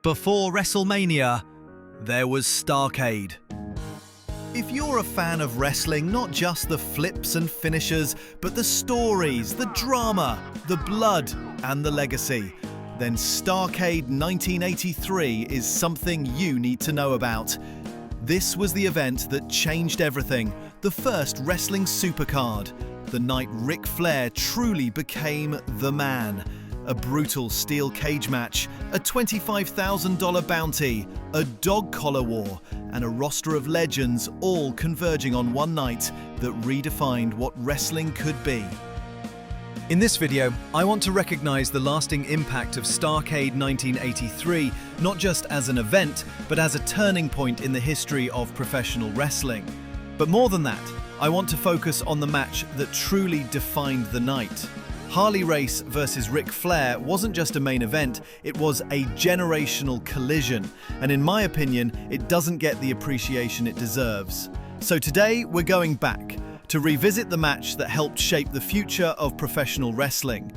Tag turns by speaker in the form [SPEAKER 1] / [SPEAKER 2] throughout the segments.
[SPEAKER 1] Before WrestleMania, there was Starrcade. If you're a fan of wrestling, not just the flips and finishers, but the stories, the drama, the blood, and the legacy, then Starrcade 1983 is something you need to know about. This was the event that changed everything, the first wrestling supercard, the night Ric Flair truly became the man. A brutal steel cage match, a $25,000 bounty, a dog collar war, and a roster of legends all converging on one night that redefined what wrestling could be. In this video, I want to recognize the lasting impact of Starrcade 1983, not just as an event, but as a turning point in the history of professional wrestling. But more than that, I want to focus on the match that truly defined the night. Harley Race versus Ric Flair wasn't just a main event, it was a generational collision, and in my opinion, it doesn't get the appreciation it deserves. So today, we're going back to revisit the match that helped shape the future of professional wrestling.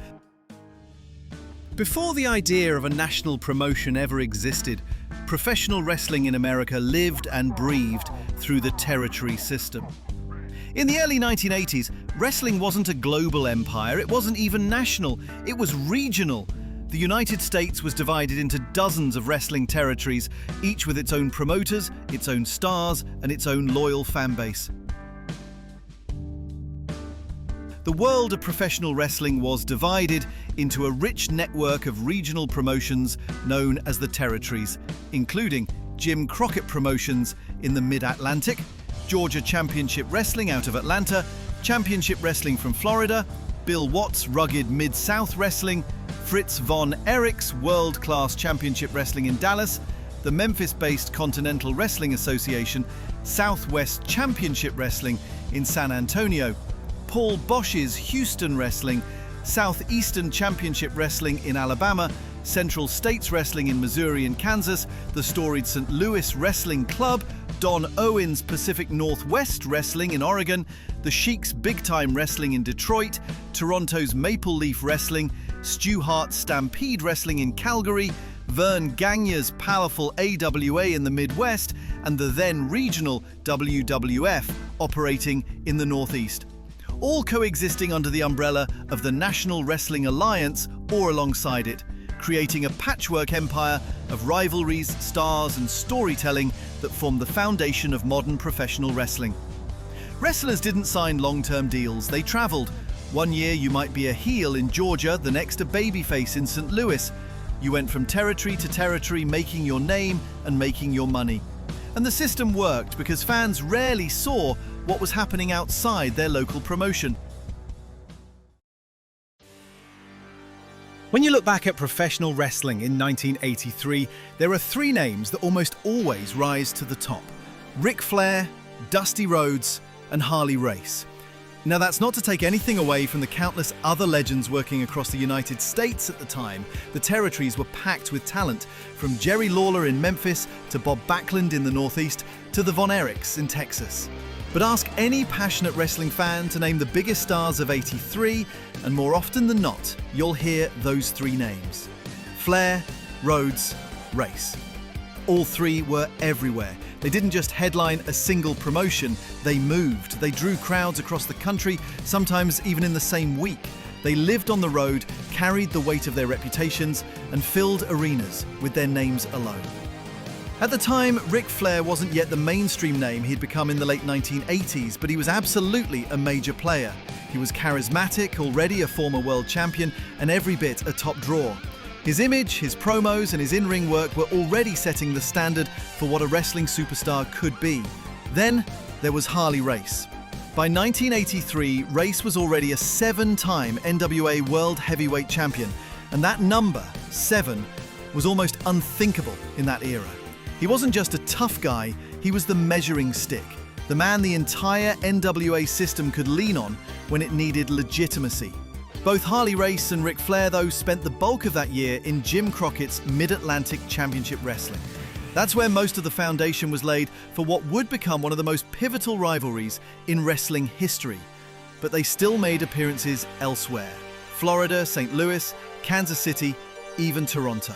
[SPEAKER 1] Before the idea of a national promotion ever existed, professional wrestling in America lived and breathed through the territory system. In the early 1980s, wrestling wasn't a global empire, it wasn't even national, it was regional. The United States was divided into dozens of wrestling territories, each with its own promoters, its own stars, and its own loyal fan base. The world of professional wrestling was divided into a rich network of regional promotions known as the territories, including Jim Crockett Promotions in the Mid-Atlantic, Georgia Championship Wrestling out of Atlanta, Championship Wrestling from Florida, Bill Watts Rugged Mid-South Wrestling, Fritz von Erich's World Class Championship Wrestling in Dallas, the Memphis-based Continental Wrestling Association, Southwest Championship Wrestling in San Antonio, Paul Bosch's Houston Wrestling, Southeastern Championship Wrestling in Alabama, Central States Wrestling in Missouri and Kansas, the storied St. Louis Wrestling Club, Don Owens Pacific Northwest Wrestling in Oregon, the Sheik's Big Time Wrestling in Detroit, Toronto's Maple Leaf Wrestling, Stu Hart's Stampede Wrestling in Calgary, Vern Gagne's powerful AWA in the Midwest, and the then regional WWF operating in the Northeast. All coexisting under the umbrella of the National Wrestling Alliance or alongside it, creating a patchwork empire of rivalries, stars, and storytelling that formed the foundation of modern professional wrestling. Wrestlers didn't sign long-term deals, they traveled. One year you might be a heel in Georgia, the next a babyface in St. Louis. You went from territory to territory, making your name and making your money. And the system worked because fans rarely saw what was happening outside their local promotion. When you look back at professional wrestling in 1983, there are three names that almost always rise to the top: Ric Flair, Dusty Rhodes, and Harley Race. Now, that's not to take anything away from the countless other legends working across the United States at the time. The territories were packed with talent, from Jerry Lawler in Memphis to Bob Backlund in the Northeast to the Von Erichs in Texas. But ask any passionate wrestling fan to name the biggest stars of '83, and more often than not, you'll hear those three names: Flair, Rhodes, Race. All three were everywhere. They didn't just headline a single promotion, they moved. They drew crowds across the country, sometimes even in the same week. They lived on the road, carried the weight of their reputations, and filled arenas with their names alone. At the time, Ric Flair wasn't yet the mainstream name he'd become in the late 1980s, but he was absolutely a major player. He was charismatic, already a former world champion, and every bit a top draw. His image, his promos, and his in-ring work were already setting the standard for what a wrestling superstar could be. Then, there was Harley Race. By 1983, Race was already a 7-time NWA World Heavyweight Champion, and that number, 7, was almost unthinkable in that era. He wasn't just a tough guy, he was the measuring stick, the man the entire NWA system could lean on when it needed legitimacy. Both Harley Race and Ric Flair, though, spent the bulk of that year in Jim Crockett's Mid-Atlantic Championship Wrestling. That's where most of the foundation was laid for what would become one of the most pivotal rivalries in wrestling history. But they still made appearances elsewhere: Florida, St. Louis, Kansas City, even Toronto.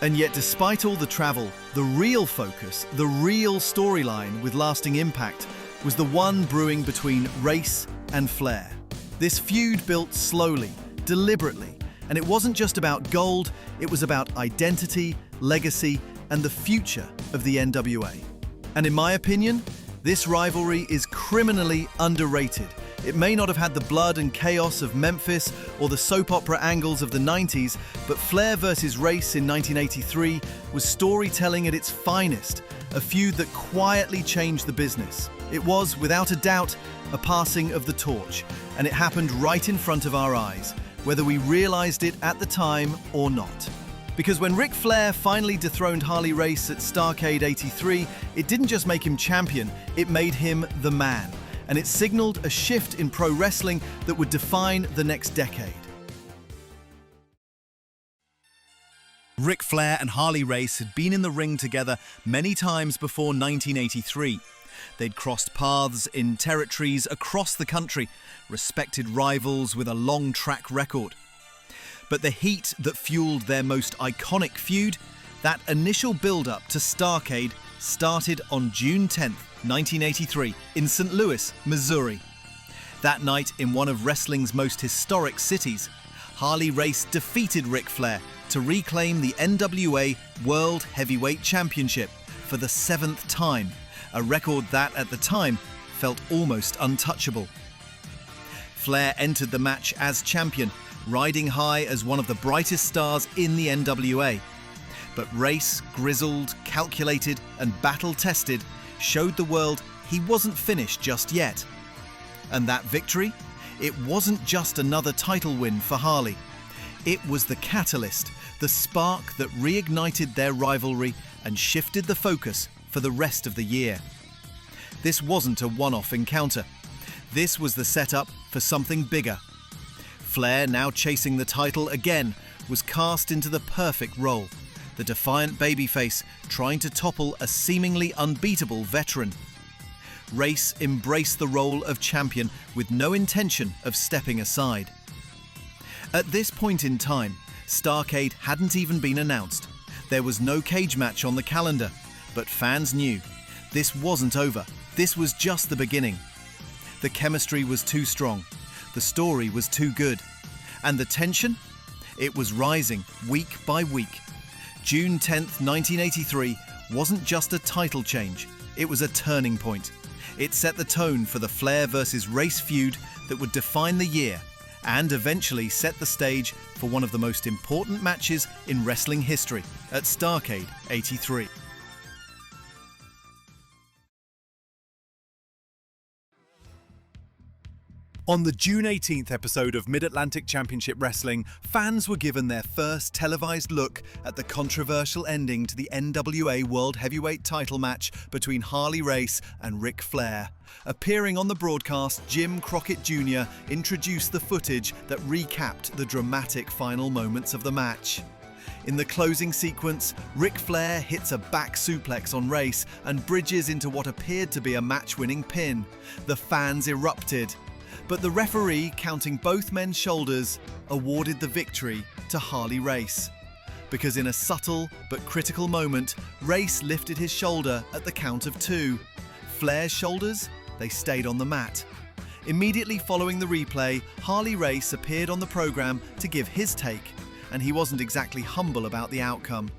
[SPEAKER 1] And yet, despite all the travel, the real focus, the real storyline with lasting impact was the one brewing between Race and Flair. This feud built slowly, deliberately, and it wasn't just about gold, it was about identity, legacy, and the future of the NWA. And in my opinion, this rivalry is criminally underrated. It may not have had the blood and chaos of Memphis or the soap opera angles of the 90s, but Flair versus Race in 1983 was storytelling at its finest, a feud that quietly changed the business. It was, without a doubt, a passing of the torch, and it happened right in front of our eyes, whether we realized it at the time or not. Because when Ric Flair finally dethroned Harley Race at Starrcade '83, it didn't just make him champion, it made him the man. And it signaled a shift in pro wrestling that would define the next decade. Ric Flair and Harley Race had been in the ring together many times before 1983. They'd crossed paths in territories across the country, respected rivals with a long track record. But the heat that fueled their most iconic feud, that initial build-up to Starrcade, started on June 10th, 1983, in St. Louis, Missouri. That night, in one of wrestling's most historic cities, Harley Race defeated Ric Flair to reclaim the NWA World Heavyweight Championship for the 7th time, a record that, at the time, felt almost untouchable. Flair entered the match as champion, riding high as one of the brightest stars in the NWA. But Race, grizzled, calculated, and battle-tested, showed the world he wasn't finished just yet. And that victory? It wasn't just another title win for Harley. It was the catalyst, the spark that reignited their rivalry and shifted the focus for the rest of the year. This wasn't a one-off encounter. This was the setup for something bigger. Flair, now chasing the title again, was cast into the perfect role. The defiant babyface trying to topple a seemingly unbeatable veteran. Race embraced the role of champion with no intention of stepping aside. At this point in time, Starrcade hadn't even been announced. There was no cage match on the calendar, but fans knew this wasn't over. This was just the beginning. The chemistry was too strong. The story was too good. And the tension? It was rising week by week. June 10th, 1983 wasn't just a title change, it was a turning point. It set the tone for the Flair versus Race feud that would define the year and eventually set the stage for one of the most important matches in wrestling history at Starrcade '83. On the June 18th episode of Mid-Atlantic Championship Wrestling, fans were given their first televised look at the controversial ending to the NWA World Heavyweight title match between Harley Race and Ric Flair. Appearing on the broadcast, Jim Crockett Jr. introduced the footage that recapped the dramatic final moments of the match. In the closing sequence, Ric Flair hits a back suplex on Race and bridges into what appeared to be a match-winning pin. The fans erupted. But the referee, counting both men's shoulders, awarded the victory to Harley Race. Because in a subtle but critical moment, Race lifted his shoulder at the count of 2. Flair's shoulders? They stayed on the mat. Immediately following the replay, Harley Race appeared on the program to give his take, and he wasn't exactly humble about the outcome.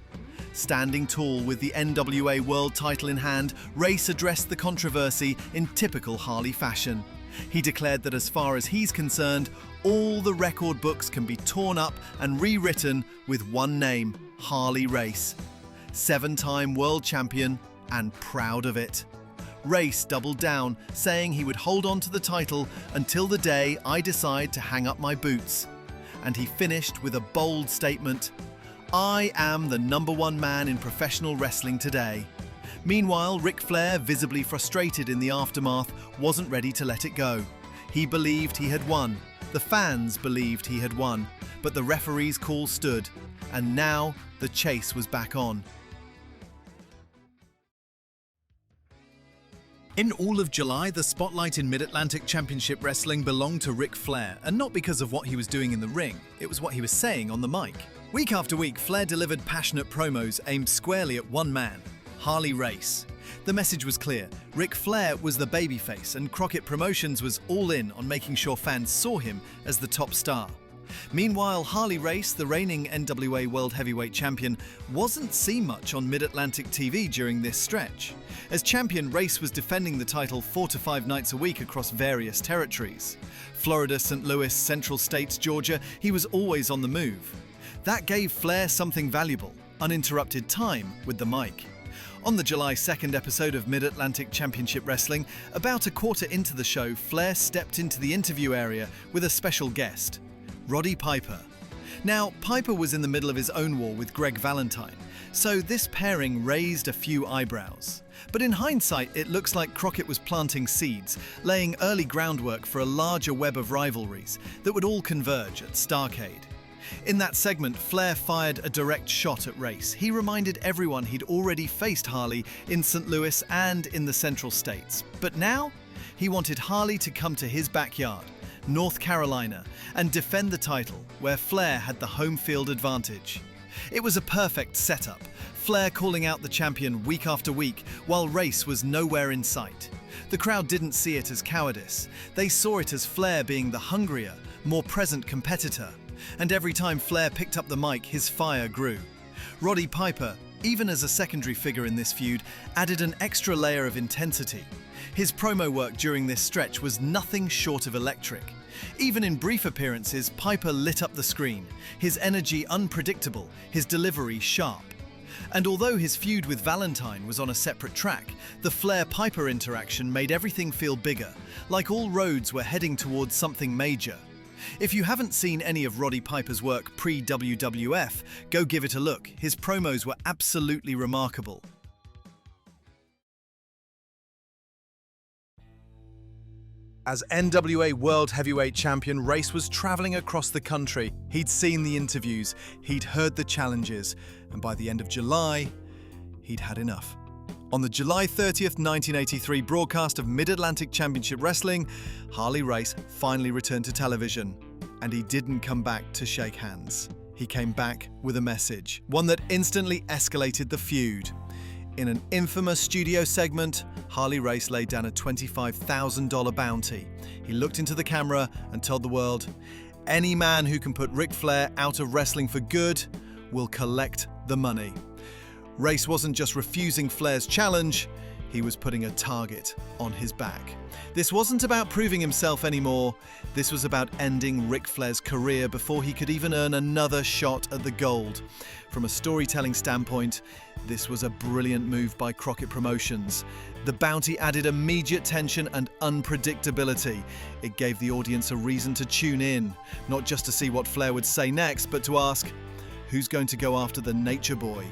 [SPEAKER 1] Standing tall with the NWA World title in hand, Race addressed the controversy in typical Harley fashion. He declared that as far as he's concerned, all the record books can be torn up and rewritten with one name, Harley Race. 7-time world champion and proud of it. Race doubled down, saying he would hold on to the title until the day I decide to hang up my boots. And he finished with a bold statement, "I am the #1 man in professional wrestling today." Meanwhile, Ric Flair, visibly frustrated in the aftermath, wasn't ready to let it go. He believed he had won. The fans believed he had won. But the referee's call stood. And now, the chase was back on. In all of July, the spotlight in Mid-Atlantic Championship Wrestling belonged to Ric Flair, and not because of what he was doing in the ring, it was what he was saying on the mic. Week after week, Flair delivered passionate promos aimed squarely at one man, Harley Race. The message was clear. Ric Flair was the babyface, and Crockett Promotions was all in on making sure fans saw him as the top star. Meanwhile, Harley Race, the reigning NWA World Heavyweight Champion, wasn't seen much on Mid-Atlantic TV during this stretch. As champion, Race was defending the title 4 to 5 nights a week across various territories. Florida, St. Louis, Central States, Georgia, he was always on the move. That gave Flair something valuable, uninterrupted time with the mic. On the July 2nd episode of Mid-Atlantic Championship Wrestling, about a quarter into the show, Flair stepped into the interview area with a special guest, Roddy Piper. Now, Piper was in the middle of his own war with Greg Valentine, so this pairing raised a few eyebrows. But in hindsight, it looks like Crockett was planting seeds, laying early groundwork for a larger web of rivalries that would all converge at Starrcade. In that segment, Flair fired a direct shot at Race. He reminded everyone he'd already faced Harley in St. Louis and in the Central States. But now, he wanted Harley to come to his backyard, North Carolina, and defend the title, where Flair had the home field advantage. It was a perfect setup, Flair calling out the champion week after week, while Race was nowhere in sight. The crowd didn't see it as cowardice. They saw it as Flair being the hungrier, more present competitor. And every time Flair picked up the mic, his fire grew. Roddy Piper, even as a secondary figure in this feud, added an extra layer of intensity. His promo work during this stretch was nothing short of electric. Even in brief appearances, Piper lit up the screen, his energy unpredictable, his delivery sharp. And although his feud with Valentine was on a separate track, the Flair-Piper interaction made everything feel bigger, like all roads were heading towards something major. If you haven't seen any of Roddy Piper's work pre-WWF, go give it a look. His promos were absolutely remarkable. As NWA World Heavyweight Champion, Race was traveling across the country. He'd seen the interviews, he'd heard the challenges, and by the end of July, he'd had enough. On the July 30th, 1983 broadcast of Mid-Atlantic Championship Wrestling, Harley Race finally returned to television. And he didn't come back to shake hands. He came back with a message, one that instantly escalated the feud. In an infamous studio segment, Harley Race laid down a $25,000 bounty. He looked into the camera and told the world, "Any man who can put Ric Flair out of wrestling for good will collect the money." Race wasn't just refusing Flair's challenge, he was putting a target on his back. This wasn't about proving himself anymore, this was about ending Ric Flair's career before he could even earn another shot at the gold. From a storytelling standpoint, this was a brilliant move by Crockett Promotions. The bounty added immediate tension and unpredictability. It gave the audience a reason to tune in, not just to see what Flair would say next, but to ask, who's going to go after the Nature Boy?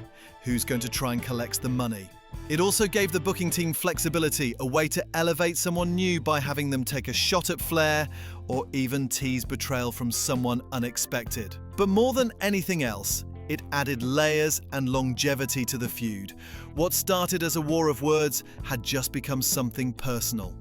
[SPEAKER 1] Who's going to try and collect the money? It also gave the booking team flexibility, a way to elevate someone new by having them take a shot at Flair or even tease betrayal from someone unexpected. But more than anything else, it added layers and longevity to the feud. What started as a war of words had just become something personal.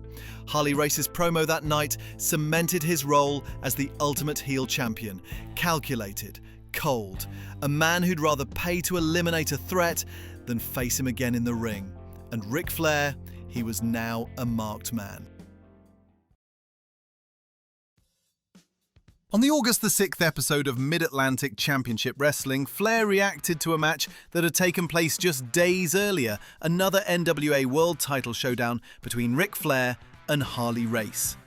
[SPEAKER 1] Harley Race's promo that night cemented his role as the ultimate heel champion, calculated, cold, a man who'd rather pay to eliminate a threat than face him again in the ring. And Ric Flair, he was now a marked man. On the August the 6th episode of Mid-Atlantic Championship Wrestling, Flair reacted to a match that had taken place just days earlier, another NWA World Title showdown between Ric Flair and Harley Race.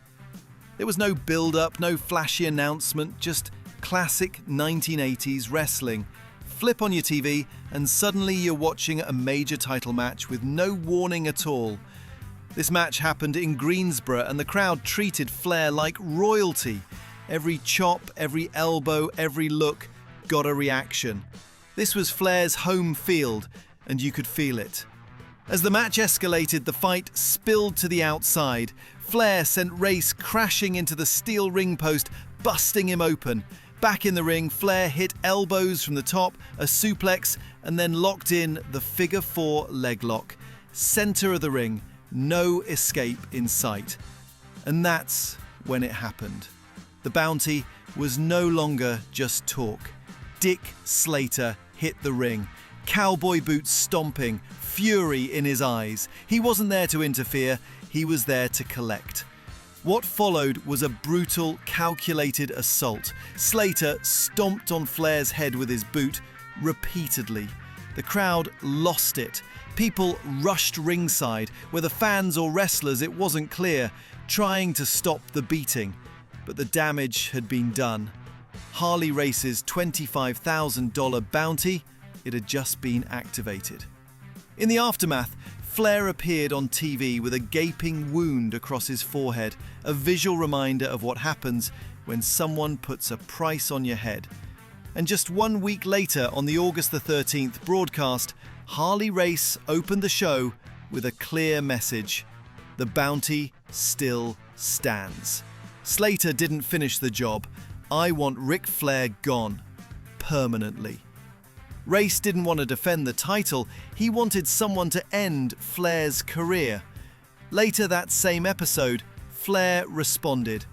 [SPEAKER 1] There was no build-up, no flashy announcement, just classic 1980s wrestling. Flip on your TV and suddenly you're watching a major title match with no warning at all. This match happened in Greensboro and the crowd treated Flair like royalty. Every chop, every elbow, every look got a reaction. This was Flair's home field and you could feel it. As the match escalated, the fight spilled to the outside. Flair sent Race crashing into the steel ring post, busting him open. Back in the ring, Flair hit elbows from the top, a suplex, and then locked in the figure 4 leg lock. Center of the ring, no escape in sight. And that's when it happened. The bounty was no longer just talk. Dick Slater hit the ring. Cowboy boots stomping, fury in his eyes. He wasn't there to interfere, he was there to collect. What followed was a brutal, calculated assault. Slater stomped on Flair's head with his boot repeatedly. The crowd lost it. People rushed ringside, whether fans or wrestlers it wasn't clear, trying to stop the beating. But the damage had been done. Harley Race's $25,000 bounty, it had just been activated. In the aftermath, Flair appeared on TV with a gaping wound across his forehead, a visual reminder of what happens when someone puts a price on your head. And just 1 week later, on the August the 13th broadcast, Harley Race opened the show with a clear message. The bounty still stands. Slater didn't finish the job. I want Ric Flair gone. Permanently. Race didn't want to defend the title, he wanted someone to end Flair's career. Later that same episode, Flair responded.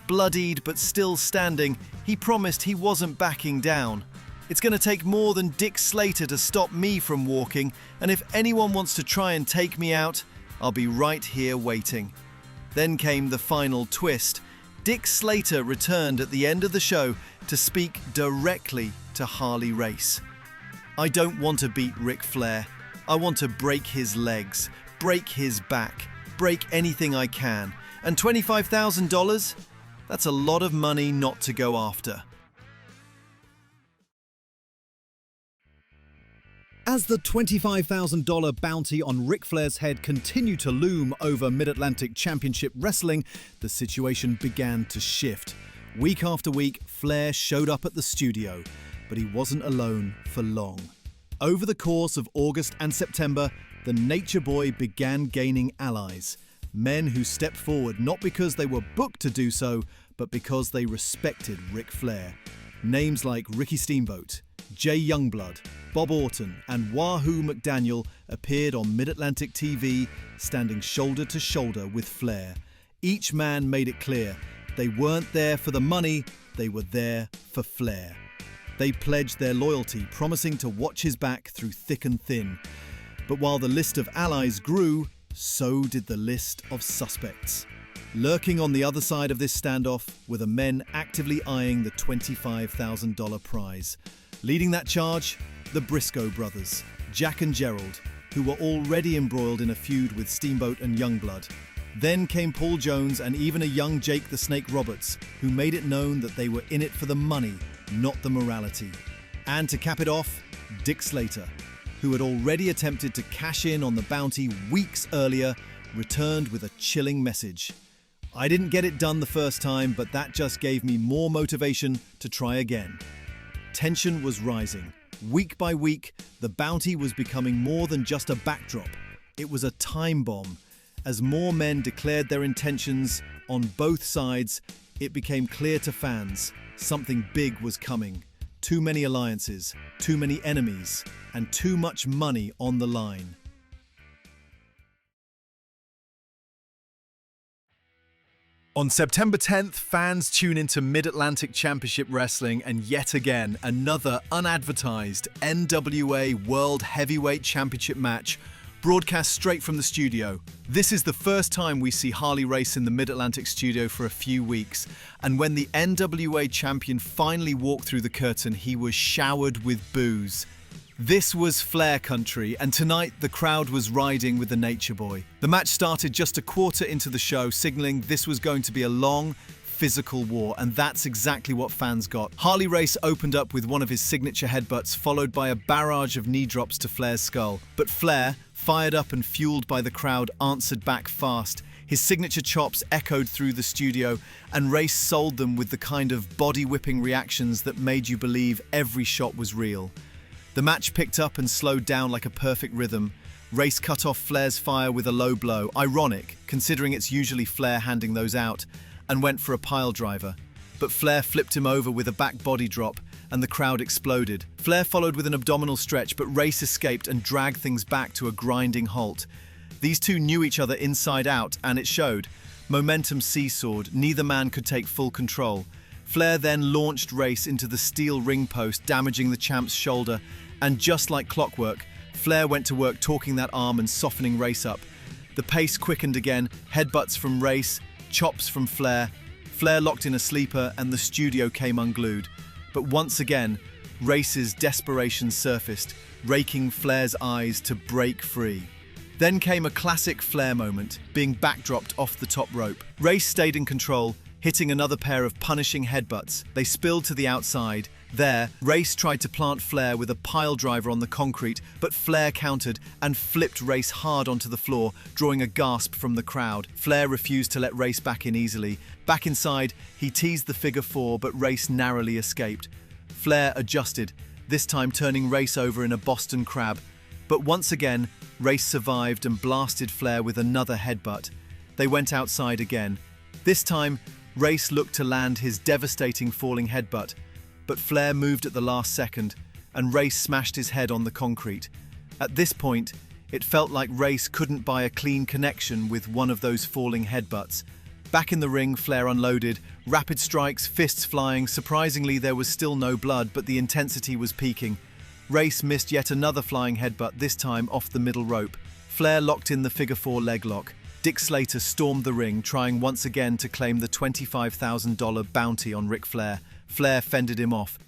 [SPEAKER 1] Bloodied but still standing, he promised he wasn't backing down. It's going to take more than Dick Slater to stop me from walking, and if anyone wants to try and take me out, I'll be right here waiting. Then came the final twist. Dick Slater returned at the end of the show to speak directly to Harley Race. I don't want to beat Ric Flair. I want to break his legs, break his back, break anything I can. And $25,000? That's a lot of money not to go after. As the $25,000 bounty on Ric Flair's head continued to loom over Mid-Atlantic Championship Wrestling, the situation began to shift. Week after week, Flair showed up at the studio, but he wasn't alone for long. Over the course of August and September, the Nature Boy began gaining allies. Men who stepped forward not because they were booked to do so, but because they respected Ric Flair. Names like Ricky Steamboat, Jay Youngblood, Bob Orton and Wahoo McDaniel appeared on Mid-Atlantic TV, standing shoulder to shoulder with Flair. Each man made it clear, they weren't there for the money, they were there for Flair. They pledged their loyalty, promising to watch his back through thick and thin. But while the list of allies grew, so did the list of suspects. Lurking on the other side of this standoff were the men actively eyeing the $25,000 prize. Leading that charge, the Briscoe brothers, Jack and Gerald, who were already embroiled in a feud with Steamboat and Youngblood. Then came Paul Jones and even a young Jake the Snake Roberts, who made it known that they were in it for the money, not the morality. And to cap it off, Dick Slater, who had already attempted to cash in on the bounty weeks earlier, returned with a chilling message. I didn't get it done the first time, but that just gave me more motivation to try again. Tension was rising. Week by week, the bounty was becoming more than just a backdrop. It was a time bomb. As more men declared their intentions on both sides, it became clear to fans something big was coming. Too many alliances, too many enemies, and too much money on the line. On September 10th, fans tune into Mid-Atlantic Championship Wrestling and yet again, another unadvertised NWA World Heavyweight Championship match broadcast straight from the studio. This is the first time we see Harley Race in the Mid-Atlantic studio for a few weeks, and when the NWA champion finally walked through the curtain, he was showered with boos. This was Flair country, and tonight the crowd was riding with the Nature Boy. The match started just a quarter into the show, signaling this was going to be a long, physical war, and that's exactly what fans got. Harley Race opened up with one of his signature headbutts, followed by a barrage of knee drops to Flair's skull. But Flair, fired up and fueled by the crowd, answered back fast. His signature chops echoed through the studio, and Race sold them with the kind of body-whipping reactions that made you believe every shot was real. The match picked up and slowed down like a perfect rhythm. Race cut off Flair's fire with a low blow, ironic, considering it's usually Flair handing those out, and went for a pile driver. But Flair flipped him over with a back body drop, and the crowd exploded. Flair followed with an abdominal stretch, but Race escaped and dragged things back to a grinding halt. These two knew each other inside out, and it showed. Momentum seesawed, neither man could take full control. Flair then launched Race into the steel ring post, damaging the champ's shoulder, and just like clockwork, Flair went to work torquing that arm and softening Race up. The pace quickened again, headbutts from Race, chops from Flair. Flair locked in a sleeper and the studio came unglued. But once again, Race's desperation surfaced, raking Flair's eyes to break free. Then came a classic Flair moment, being backdropped off the top rope. Race stayed in control, hitting another pair of punishing headbutts. They spilled to the outside. There, Race tried to plant Flair with a pile driver on the concrete, but Flair countered and flipped Race hard onto the floor, drawing a gasp from the crowd. Flair refused to let Race back in easily. Back inside, he teased the figure four, but Race narrowly escaped. Flair adjusted, this time turning Race over in a Boston Crab. But once again, Race survived and blasted Flair with another headbutt. They went outside again. This time, Race looked to land his devastating falling headbutt, but Flair moved at the last second, and Race smashed his head on the concrete. At this point, it felt like Race couldn't buy a clean connection with one of those falling headbutts. Back in the ring, Flair unloaded, rapid strikes, fists flying. Surprisingly, there was still no blood, but the intensity was peaking. Race missed yet another flying headbutt, this time off the middle rope. Flair locked in the figure four leg lock. Dick Slater stormed the ring, trying once again to claim the $25,000 bounty on Ric Flair. Flair fended him off.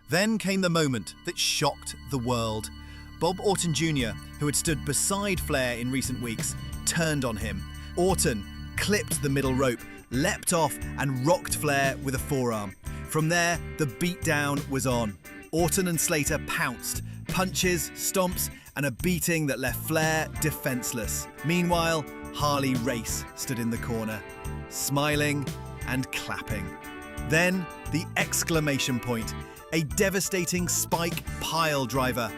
[SPEAKER 1] Then came the moment that shocked the world. Bob Orton Jr., who had stood beside Flair in recent weeks, turned on him. Orton clipped the middle rope, leapt off and rocked Flair with a forearm. From there, the beatdown was on. Orton and Slater pounced, punches, stomps, and a beating that left Flair defenseless. Meanwhile, Harley Race stood in the corner, smiling and clapping. Then, the exclamation point, a devastating spike pile driver.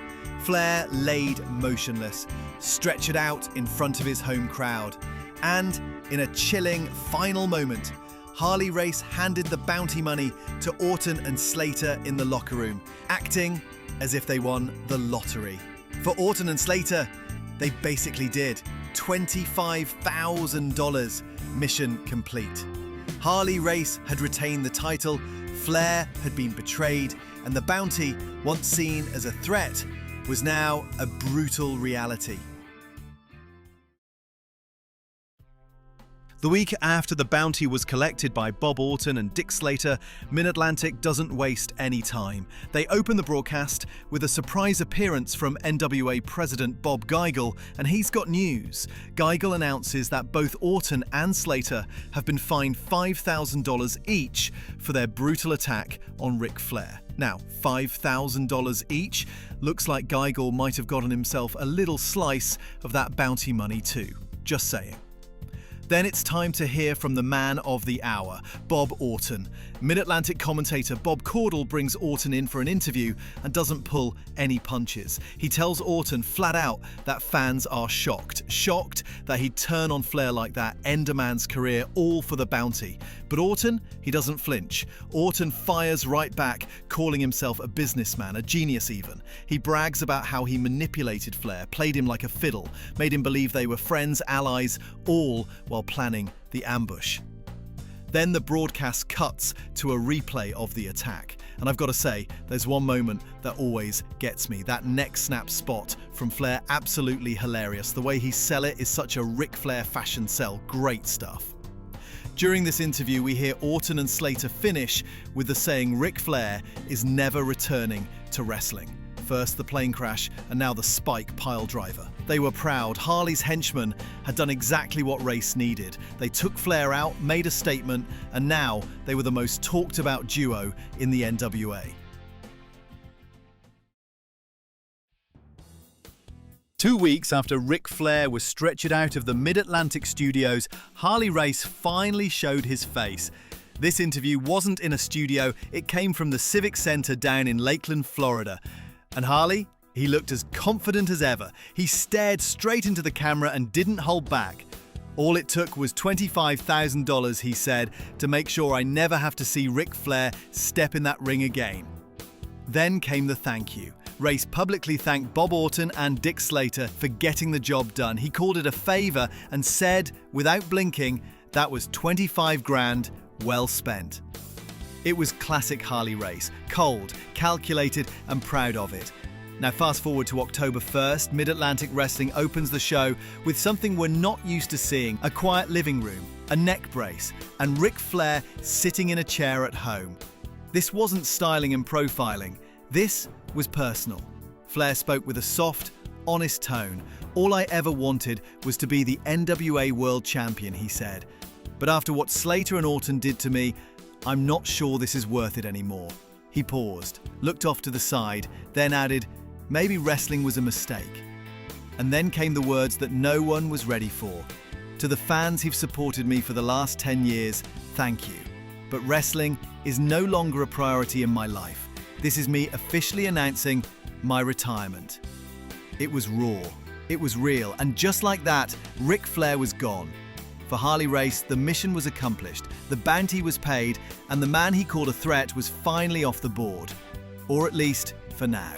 [SPEAKER 1] Flair laid motionless, stretchered out in front of his home crowd. And, in a chilling final moment, Harley Race handed the bounty money to Orton and Slater in the locker room, acting as if they won the lottery. For Orton and Slater, they basically did. $25,000, mission complete. Harley Race had retained the title, Flair had been betrayed, and the bounty, once seen as a threat, was now a brutal reality. The week after the bounty was collected by Bob Orton and Dick Slater, Mid-Atlantic doesn't waste any time. They open the broadcast with a surprise appearance from NWA President Bob Geigel, and he's got news. Geigel announces that both Orton and Slater have been fined $5,000 each for their brutal attack on Ric Flair. Now, $5,000 each? Looks like Geigel might have gotten himself a little slice of that bounty money too. Just saying. Then it's time to hear from the man of the hour, Bob Orton. Mid-Atlantic commentator Bob Caudle brings Orton in for an interview and doesn't pull any punches. He tells Orton flat out that fans are shocked that he'd turn on Flair like that, end a man's career, all for the bounty. But Orton, he doesn't flinch. Orton fires right back, calling himself a businessman, a genius even. He brags about how he manipulated Flair, played him like a fiddle, made him believe they were friends, allies, all while planning the ambush. Then the broadcast cuts to a replay of the attack. And I've got to say, there's one moment that always gets me. That neck snap spot from Flair, absolutely hilarious. The way he sell it is such a Ric Flair fashion sell. Great stuff. During this interview, we hear Orton and Slater finish with the saying Ric Flair is never returning to wrestling. First the plane crash, and now the spike pile driver. They were proud. Harley's henchmen had done exactly what Race needed. They took Flair out, made a statement, and now they were the most talked about duo in the NWA. 2 weeks after Ric Flair was stretchered out of the Mid-Atlantic studios, Harley Race finally showed his face. This interview wasn't in a studio, it came from the Civic Center down in Lakeland, Florida. And Harley? He looked as confident as ever. He stared straight into the camera and didn't hold back. All it took was $25,000, he said, to make sure I never have to see Ric Flair step in that ring again. Then came the thank you. Race publicly thanked Bob Orton and Dick Slater for getting the job done. He called it a favor and said, without blinking, that was 25 grand well spent. It was classic Harley Race, cold, calculated and proud of it. Now fast forward to October 1st, Mid-Atlantic Wrestling opens the show with something we're not used to seeing: a quiet living room, a neck brace, and Ric Flair sitting in a chair at home. This wasn't styling and profiling, this was personal. Flair spoke with a soft, honest tone. "All I ever wanted was to be the NWA World Champion," he said. "But after what Slater and Orton did to me, I'm not sure this is worth it anymore." He paused, looked off to the side, then added, "Maybe wrestling was a mistake." And then came the words that no one was ready for. "To the fans who've supported me for the last 10 years, thank you. But wrestling is no longer a priority in my life. This is me officially announcing my retirement." It was raw, it was real, and just like that, Ric Flair was gone. For Harley Race, the mission was accomplished, the bounty was paid, and the man he called a threat was finally off the board. Or at least, for now.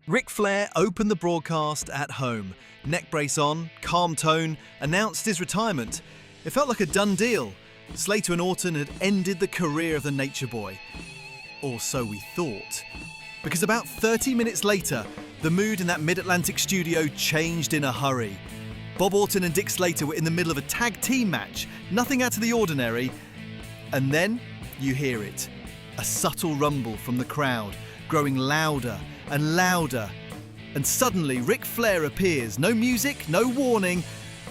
[SPEAKER 1] Ric Flair opened the broadcast at home, neck brace on, calm tone, announced his retirement. It felt like a done deal. Slater and Orton had ended the career of the Nature Boy. Or so we thought. Because about 30 minutes later, the mood in that Mid-Atlantic studio changed in a hurry. Bob Orton and Dick Slater were in the middle of a tag team match, nothing out of the ordinary. And then you hear it. A subtle rumble from the crowd, growing louder and louder. And suddenly Ric Flair appears. No music, no warning,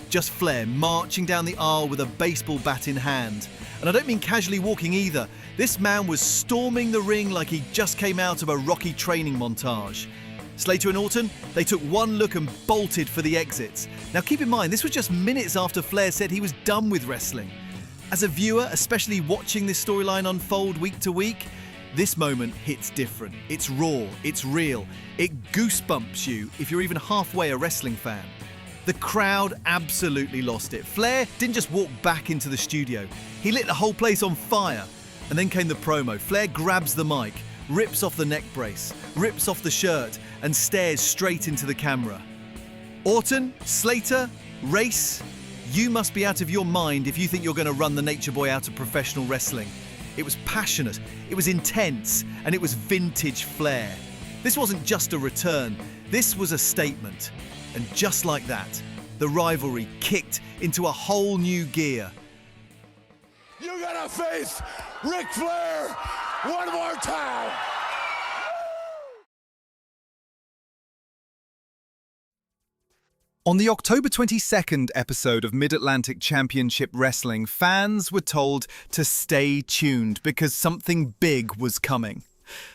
[SPEAKER 1] just Flair marching down the aisle with a baseball bat in hand. And I don't mean casually walking either. This man was storming the ring like he just came out of a Rocky training montage. Slater and Orton, they took one look and bolted for the exits. Now keep in mind, this was just minutes after Flair said he was done with wrestling. As a viewer, especially watching this storyline unfold week to week, this moment hits different. It's raw, it's real. It goosebumps you if you're even halfway a wrestling fan. The crowd absolutely lost it. Flair didn't just walk back into the studio. He lit the whole place on fire. And then came the promo. Flair grabs the mic, rips off the neck brace, rips off the shirt, and stares straight into the camera. "Orton, Slater, Race, you must be out of your mind if you think you're going to run the Nature Boy out of professional wrestling." It was passionate, it was intense, and it was vintage Flair. This wasn't just a return, this was a statement. And just like that, the rivalry kicked into a whole new gear.
[SPEAKER 2] "You gotta face Ric Flair one more time!"
[SPEAKER 1] On the October 22nd episode of Mid-Atlantic Championship Wrestling, fans were told to stay tuned because something big was coming.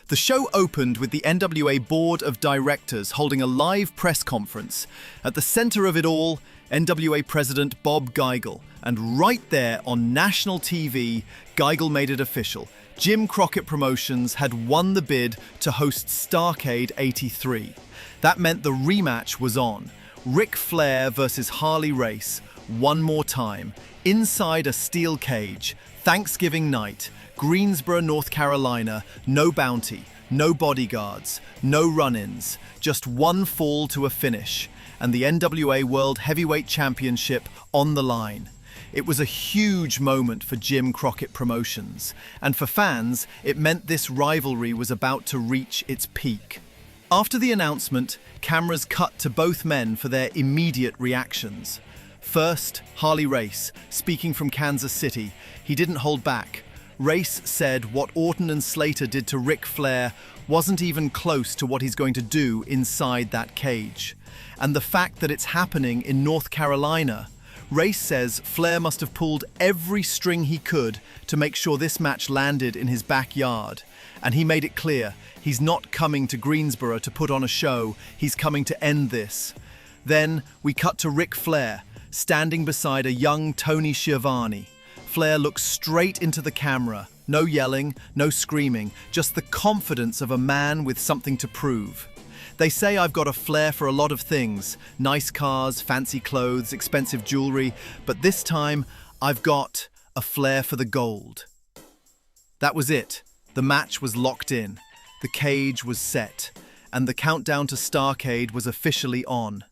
[SPEAKER 1] The show opened with the NWA Board of Directors holding a live press conference. At the center of it all, NWA President Bob Geigel. And right there on national TV, Geigel made it official. Jim Crockett Promotions had won the bid to host Starrcade 83. That meant the rematch was on. Ric Flair versus Harley Race, one more time, inside a steel cage, Thanksgiving night, Greensboro, North Carolina, no bounty, no bodyguards, no run-ins, just one fall to a finish, and the NWA World Heavyweight Championship on the line. It was a huge moment for Jim Crockett Promotions, and for fans, it meant this rivalry was about to reach its peak. After the announcement, cameras cut to both men for their immediate reactions. First, Harley Race, speaking from Kansas City. He didn't hold back. Race said what Orton and Slater did to Ric Flair wasn't even close to what he's going to do inside that cage. And the fact that it's happening in North Carolina, Race says Flair must have pulled every string he could to make sure this match landed in his backyard. And he made it clear, he's not coming to Greensboro to put on a show, he's coming to end this. Then we cut to Ric Flair, standing beside a young Tony Schiavone. Flair looks straight into the camera. No yelling, no screaming, just the confidence of a man with something to prove. They say I've got a flair for a lot of things. Nice cars, fancy clothes, expensive jewelry. But this time, I've got a flair for the gold. That was it. The match was locked in. The cage was set. And the countdown to Starrcade was officially on.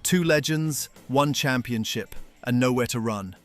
[SPEAKER 1] 2 legends, 1 championship, and nowhere to run.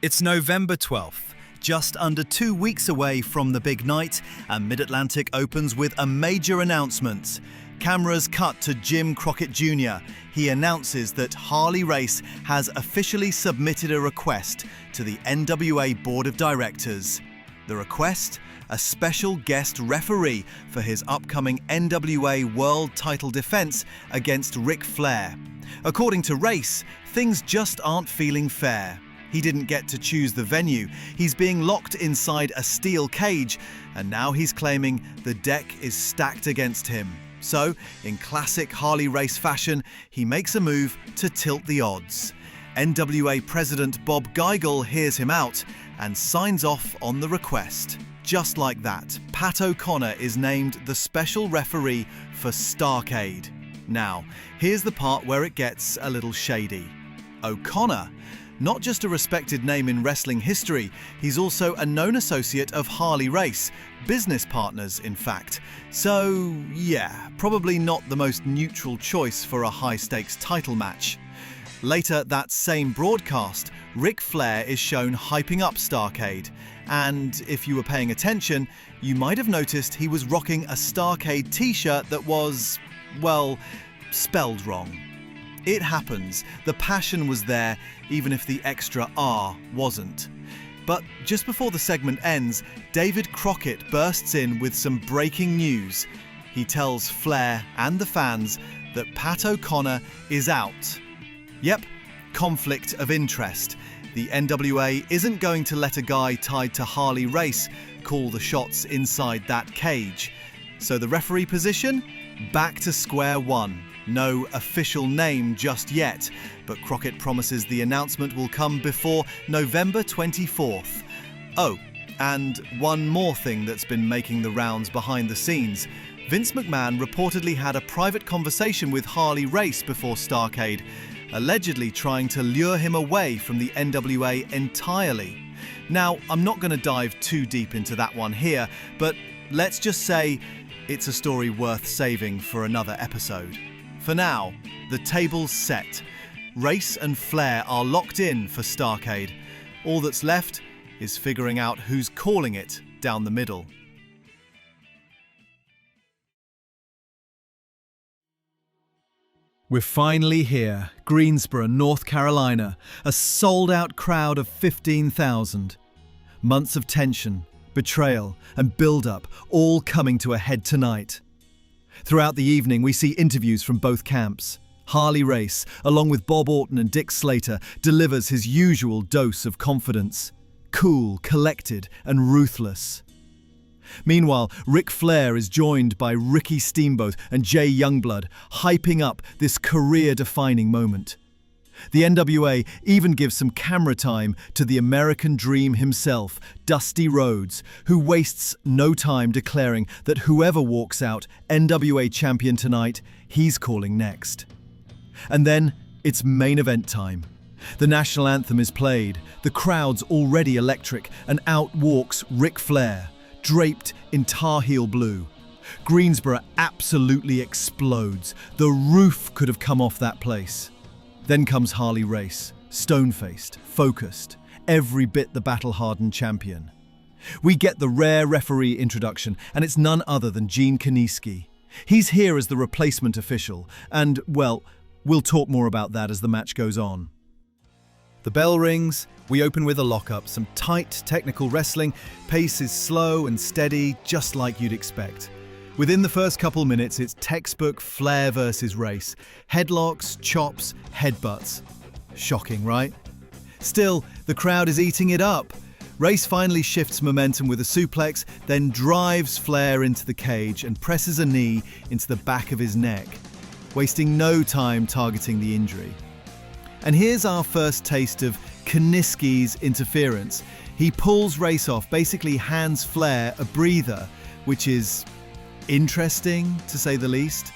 [SPEAKER 1] It's November 12th, just under 2 weeks away from the big night, and Mid-Atlantic opens with a major announcement. Cameras cut to Jim Crockett Jr. He announces that Harley Race has officially submitted a request to the NWA Board of Directors. The request? A special guest referee for his upcoming NWA World Title defense against Ric Flair. According to Race, things just aren't feeling fair. He didn't get to choose the venue. He's being locked inside a steel cage, and now he's claiming the deck is stacked against him. So, in classic Harley Race fashion, he makes a move to tilt the odds. NWA President Bob Geigel hears him out and signs off on the request. Just like that, Pat O'Connor is named the special referee for Starrcade. Now, here's the part where it gets a little shady. O'Connor? Not just a respected name in wrestling history, he's also a known associate of Harley Race, business partners in fact. So yeah, probably not the most neutral choice for a high-stakes title match. Later that same broadcast, Ric Flair is shown hyping up Starrcade, and if you were paying attention, you might have noticed he was rocking a Starrcade t-shirt that was, well, spelled wrong. It happens. The passion was there, even if the extra R wasn't. But just before the segment ends, David Crockett bursts in with some breaking news. He tells Flair and the fans that Pat O'Connor is out. Yep, conflict of interest. The NWA isn't going to let a guy tied to Harley Race call the shots inside that cage. So the referee position? Back to square one. No official name just yet, but Crockett promises the announcement will come before November 24th. Oh, and one more thing that's been making the rounds behind the scenes. Vince McMahon reportedly had a private conversation with Harley Race before Starrcade, allegedly trying to lure him away from the NWA entirely. Now, I'm not going to dive too deep into that one here, but let's just say it's a story worth saving for another episode. For now, the table's set. Race and Flair are locked in for Starrcade. All that's left is figuring out who's calling it down the middle. We're finally here, Greensboro, North Carolina, a sold-out crowd of 15,000. Months of tension, betrayal, and build-up, all coming to a head tonight. Throughout the evening, we see interviews from both camps. Harley Race, along with Bob Orton and Dick Slater, delivers his usual dose of confidence. Cool, collected, and ruthless. Meanwhile, Ric Flair is joined by Ricky Steamboat and Jay Youngblood, hyping up this career-defining moment. The NWA even gives some camera time to the American Dream himself, Dusty Rhodes, who wastes no time declaring that whoever walks out NWA champion tonight, he's calling next. And then it's main event time. The national anthem is played, the crowd's already electric, and out walks Ric Flair, draped in Tar Heel blue. Greensboro absolutely explodes. The roof could have come off that place. Then comes Harley Race, stone-faced, focused, every bit the battle-hardened champion. We get the rare referee introduction, and it's none other than Gene Kiniski. He's here as the replacement official, and, well, we'll talk more about that as the match goes on. The bell rings, we open with a lockup, some tight technical wrestling, pace is slow and steady, just like you'd expect. Within the first couple minutes, it's textbook Flair versus Race. Headlocks, chops, headbutts. Shocking, right? Still, the crowd is eating it up. Race finally shifts momentum with a suplex, then drives Flair into the cage and presses a knee into the back of his neck, wasting no time targeting the injury. And here's our first taste of Kiniski's interference. He pulls Race off, basically hands Flair a breather, which is interesting, to say the least.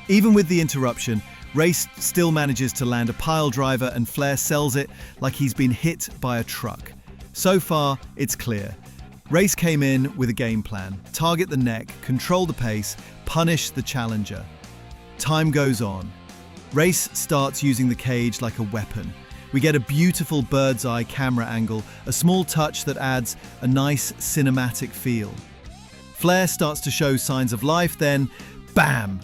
[SPEAKER 1] Even with the interruption, Race still manages to land a pile driver and Flair sells it like he's been hit by a truck. So far, it's clear. Race came in with a game plan: target the neck, control the pace, punish the challenger. Time goes on. Race starts using the cage like a weapon. We get a beautiful bird's eye camera angle, a small touch that adds a nice cinematic feel. Flair starts to show signs of life, then bam!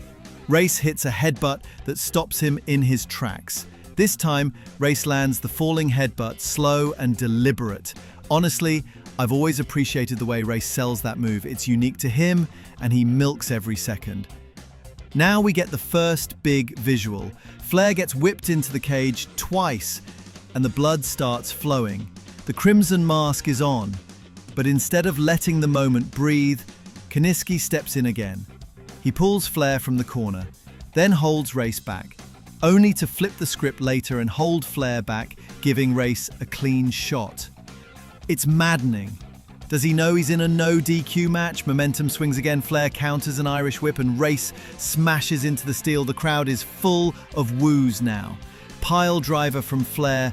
[SPEAKER 1] Race hits a headbutt that stops him in his tracks. This time, Race lands the falling headbutt slow and deliberate. Honestly, I've always appreciated the way Race sells that move. It's unique to him, and he milks every second. Now we get the first big visual. Flair gets whipped into the cage twice, and the blood starts flowing. The crimson mask is on, but instead of letting the moment breathe, Kiniski steps in again. He pulls Flair from the corner, then holds Race back, only to flip the script later and hold Flair back, giving Race a clean shot. It's maddening. Does he know he's in a no DQ match? Momentum swings again, Flair counters an Irish whip and Race smashes into the steel. The crowd is full of woos now. Pile driver from Flair,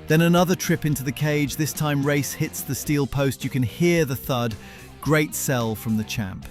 [SPEAKER 1] then another trip into the cage. This time Race hits the steel post. You can hear the thud. Great sell from the champ.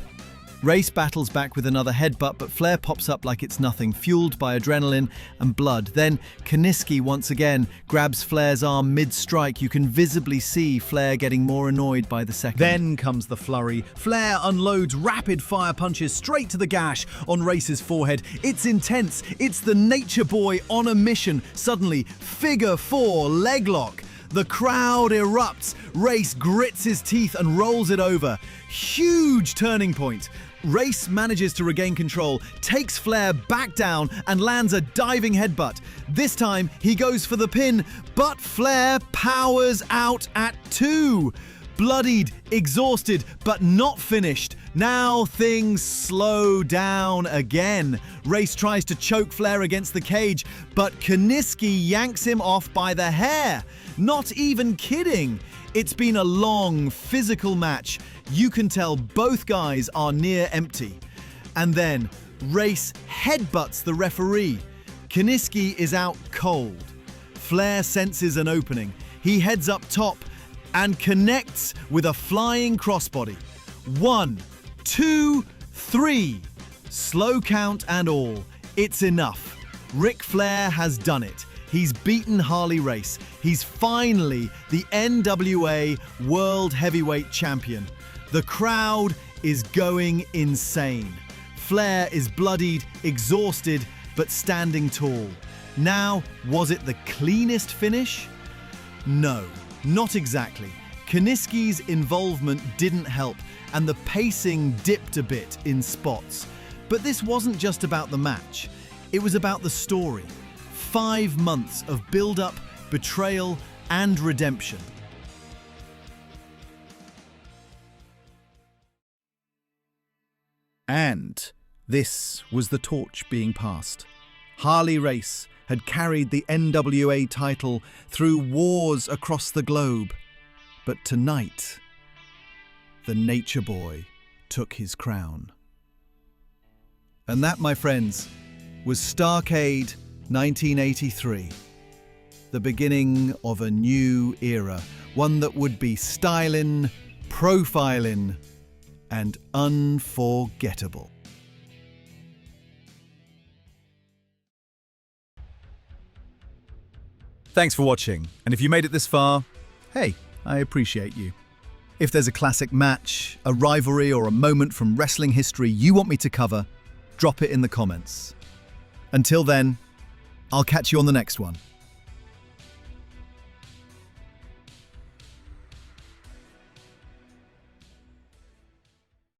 [SPEAKER 1] Race battles back with another headbutt, but Flair pops up like it's nothing, fueled by adrenaline and blood. Then Kiniski once again grabs Flair's arm mid-strike. You can visibly see Flair getting more annoyed by the second.
[SPEAKER 3] Then comes the flurry. Flair unloads rapid-fire punches straight to the gash on Race's forehead. It's intense. It's the Nature Boy on a mission. Suddenly, figure four leg lock. The crowd erupts. Race grits his teeth and rolls it over. Huge turning point. Race manages to regain control, takes Flair back down and lands a diving headbutt. This time he goes for the pin, but Flair powers out at 2. Bloodied, exhausted, but not finished. Now things slow down again. Race tries to choke Flair against the cage, but Kiniski yanks him off by the hair. Not even kidding. It's been a long, physical match. You can tell both guys are near empty. And then Race headbutts the referee. Kiniski is out cold. Flair senses an opening. He heads up top and connects with a flying crossbody. 1, 2, 3. Slow count and all. It's enough. Ric Flair has done it. He's beaten Harley Race. He's finally the NWA World Heavyweight Champion. The crowd is going insane. Flair is bloodied, exhausted, but standing tall. Now, was it the cleanest finish? No, not exactly. Kiniski's involvement didn't help, and the pacing dipped a bit in spots. But this wasn't just about the match. It was about the story. 5 months of build-up, betrayal, and redemption. And this was the torch being passed. Harley Race had carried the NWA title through wars across the globe. But tonight, the Nature Boy took his crown.
[SPEAKER 1] And that, my friends, was Starrcade 1983. The beginning of a new era, one that would be styling, profiling, and unforgettable.
[SPEAKER 3] Thanks for watching, and if you made it this far, hey, I appreciate you.
[SPEAKER 1] If there's a classic match, a rivalry, or a moment from wrestling history you want me to cover, drop it in the comments. Until then, I'll catch you on the next one.